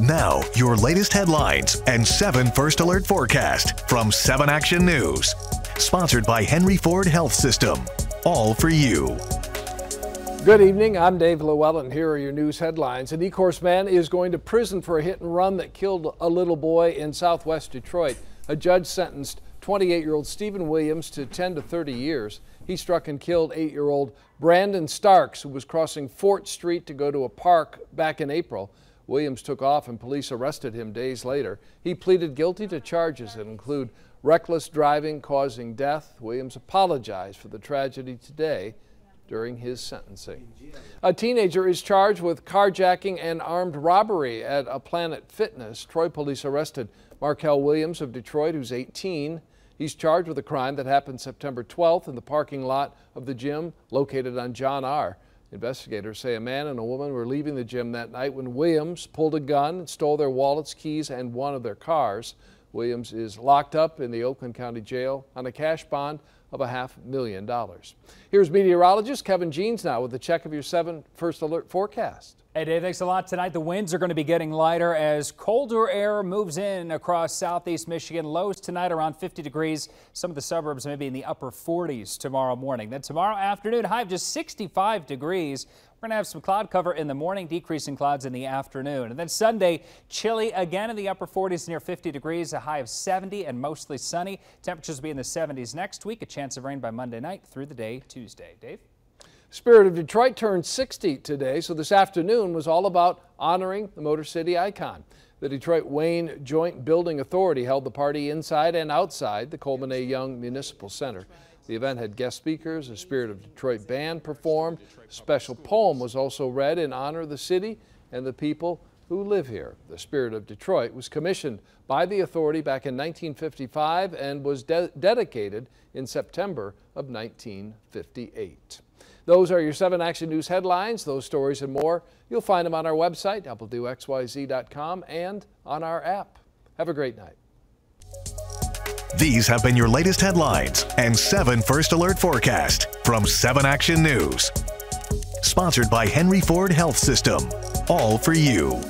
Now, your latest headlines and 7 First Alert forecast from 7 Action News. Sponsored by Henry Ford Health System. All for you. Good evening, I'm Dave Llewellyn. Here are your news headlines. An Ecorse man is going to prison for a hit and run that killed a little boy in southwest Detroit. A judge sentenced 28-year-old Stephen Williams to 10 to 30 years. He struck and killed 8-year-old Brandon Starks, who was crossing Fort Street to go to a park back in April. Williams took off and police arrested him days later. He pleaded guilty to charges that include reckless driving causing death. Williams apologized for the tragedy today during his sentencing. A teenager is charged with carjacking and armed robbery at a Planet Fitness. Troy police arrested Markel Williams of Detroit, who's 18. He's charged with a crime that happened September 12th in the parking lot of the gym located on John R. Investigators say a man and a woman were leaving the gym that night when Williams pulled a gun and stole their wallets, keys, and one of their cars. Williams is locked up in the Oakland County Jail on a cash bond of $500,000. Here's meteorologist Kevin Jeans now with a check of your 7 First Alert forecast. Hey Dave, thanks a lot. Tonight the winds are going to be getting lighter as colder air moves in across southeast Michigan. Lows tonight around 50 degrees. Some of the suburbs may be in the upper 40s tomorrow morning. Then tomorrow afternoon, high of just 65 degrees. We're going to have some cloud cover in the morning, decreasing clouds in the afternoon. And then Sunday, chilly again in the upper 40s near 50 degrees, a high of 70 and mostly sunny. Temperatures will be in the 70s next week. A chance of rain by Monday night through the day Tuesday. Dave? Spirit of Detroit turned 60 today, so this afternoon was all about honoring the Motor City icon. The Detroit-Wayne Joint Building Authority held the party inside and outside the Coleman A. Young Municipal Center. The event had guest speakers, a Spirit of Detroit band performed. A special poem was also read in honor of the city and the people who live here. The Spirit of Detroit was commissioned by the authority back in 1955 and was dedicated in September of 1958. Those are your 7 Action News headlines. Those stories and more, you'll find them on our website, WXYZ.com, and on our app. Have a great night. These have been your latest headlines and 7 First Alert forecast from 7 Action News. Sponsored by Henry Ford Health System. All for you.